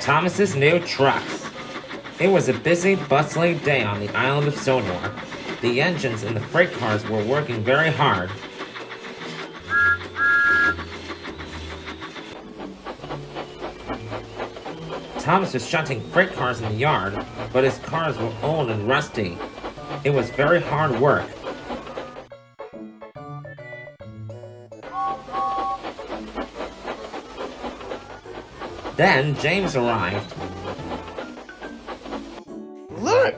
Thomas's new trucks. It was a busy, bustling day on the island of Sodor. The engines in the freight cars were working very hard. Thomas was shunting freight cars in the yard, but his cars were old and rusty. It was very hard work. Then James arrived. Look!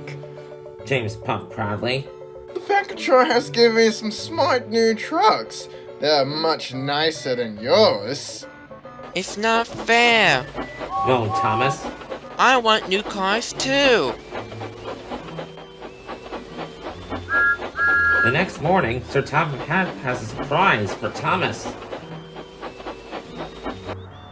James puffed proudly. The factory has given me some smart new trucks. They're much nicer than yours. It's not fair. moaned Thomas. I want new cars too. The next morning, Sir Topham Hatt has a surprise for Thomas.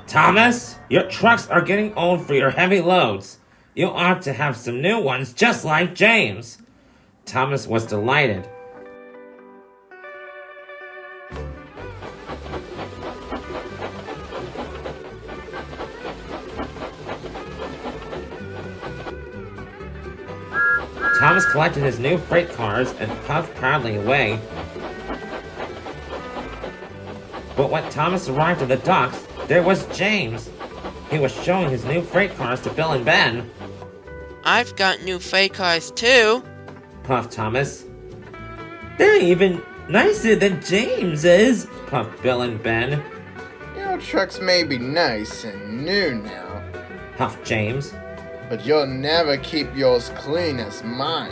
Thomas, your trucks are getting old for your heavy loads. You ought to have some new ones just like James. Thomas was delighted. Thomas collected his new freight cars and puffed proudly away. But when Thomas arrived at the docks, there was James. He was showing his new freight cars to Bill and Ben. I've got new freight cars too, puffed Thomas. They're even nicer than James's, puffed Bill and Ben. Your trucks may be nice and new now, huffed James. but you'll never keep yours clean as mine.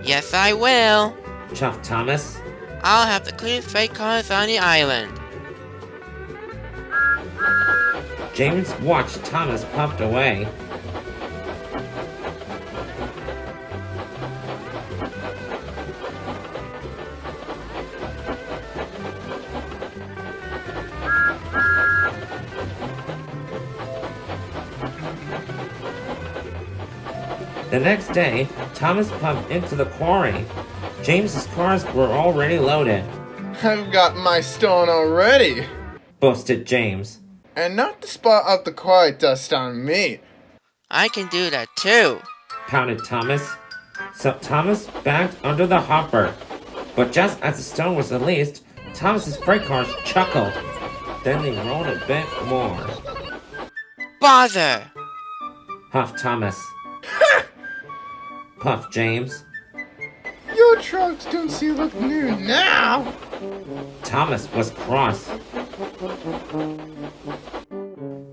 Yes, I will. Chuffed Thomas. I'll have the cleanest freight cars on the island. James watched Thomas puffed away. The next day, Thomas puffed into the quarry. James's cars were already loaded. I've got my stone already, boasted James. and not the spot of the quarry dust on me. I can do that too. Pouted Thomas. So Thomas backed under the hopper. But just as the stone was released, Thomas's freight cars chuckled. Then they rolled a bit more. Bother! Huffed Thomas. Puffed James. Your trucks don't see look new now. Thomas was cross.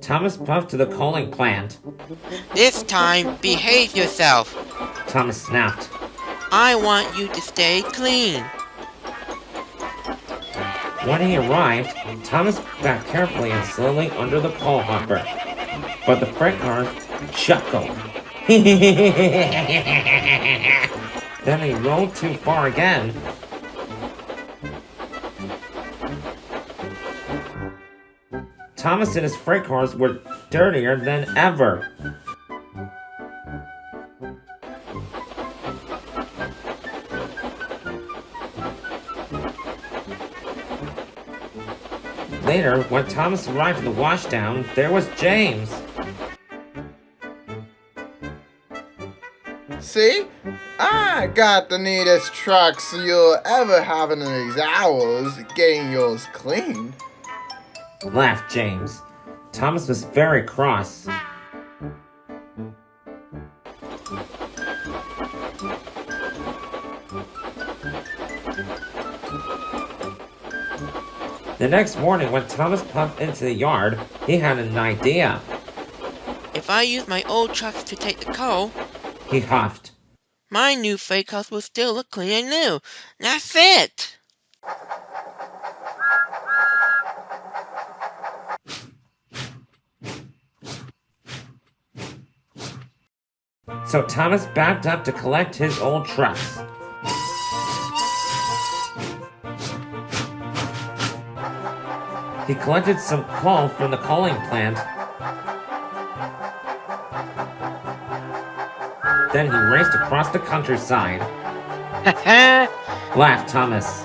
Thomas puffed to the coaling plant. This time, behave yourself. Thomas snapped. I want you to stay clean. When he arrived, Thomas backed carefully and slowly under the coal hopper. But the freight car chuckled. Then he rolled too far again. Thomas and his freight cars were dirtier than ever. Later, when Thomas arrived at the washdown, there was James. See? I got the neatest trucks you'll ever have in these hours getting yours cleaned. Laughed James. Thomas was very cross. The next morning, when Thomas puffed into the yard, he had an idea. If I use my old trucks to take the coal, He huffed. my new freight cars will still look clean and new. That's it! So Thomas backed up to collect his old trucks. He collected some coal from the coaling plant. Then he raced across the countryside. Laughed Thomas.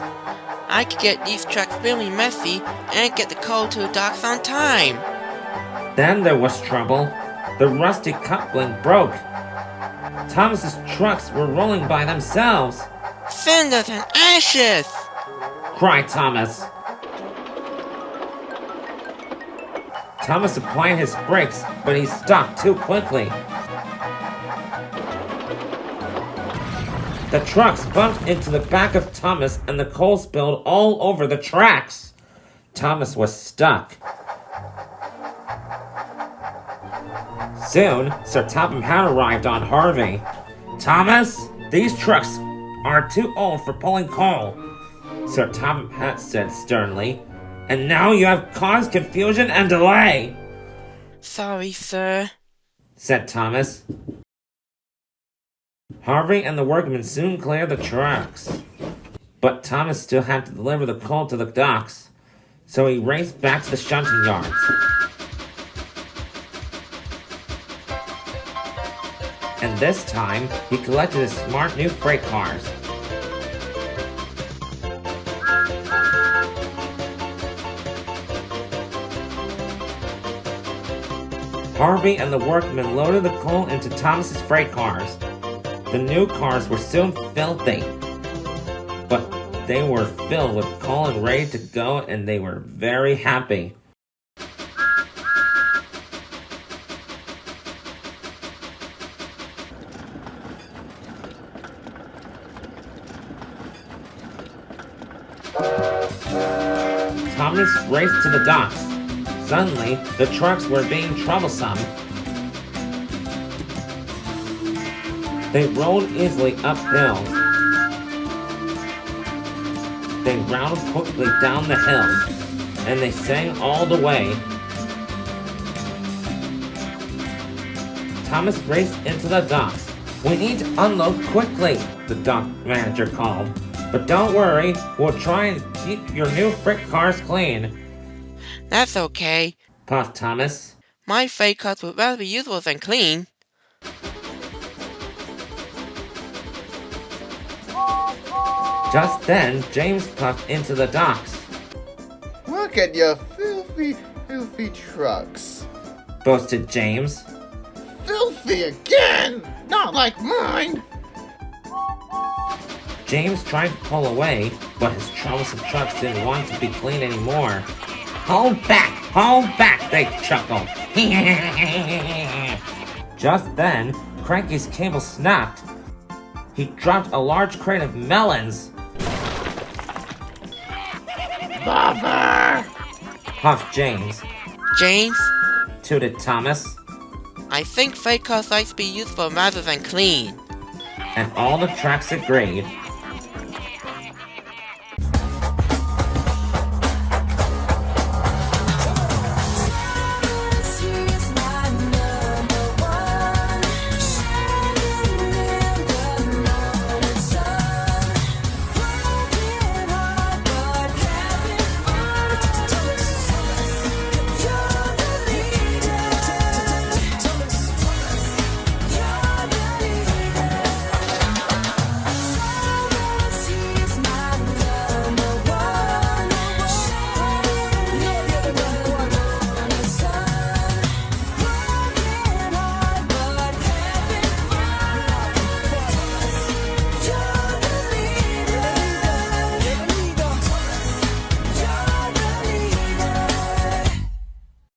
I could get these trucks really messy and get the coal to the docks on time. Then there was trouble. The rusty coupling broke. Thomas's trucks were rolling by themselves. Cinders and ashes! Cried Thomas. Thomas applied his brakes, but he stopped too quickly. The trucks bumped into the back of Thomas and the coal spilled all over the tracks. Thomas was stuck. Soon, Sir Topham Hatt arrived on Harvey. Thomas, these trucks are too old for pulling coal, Sir Topham Hatt said sternly, and now you have caused confusion and delay. Sorry, sir, said Thomas. Harvey and the workmen soon cleared the trucks. But Thomas still had to deliver the coal to the docks, so he raced back to the shunting yards. And this time, he collected his smart new freight cars. Harvey and the workmen loaded the coal into Thomas's freight cars. The new cars were soon filthy, but they were filled with coal and ready to go, and they were very happy. Thomas raced to the docks. Suddenly, the trucks were being troublesome. They rolled easily up hills. They rounded quickly down the hills, and they sang all the way. Thomas raced into the docks. We need to unload quickly, the dock manager called. But don't worry, we'll try and keep your new freight cars clean. That's okay, puffed Thomas. My freight cars would rather be useful than clean. Just then, James puffed into the docks. Look at your filthy trucks. Boasted James. Filthy again! Not like mine! James tried to pull away, but his troublesome trucks didn't want to be clean anymore. Hold back, they chuckled. Just then, Cranky's cable snapped. He dropped a large crate of melons. Bother! Huffed James. James, Tooted Thomas. I think freight cars like to be useful rather than clean. And all the tracks agreed.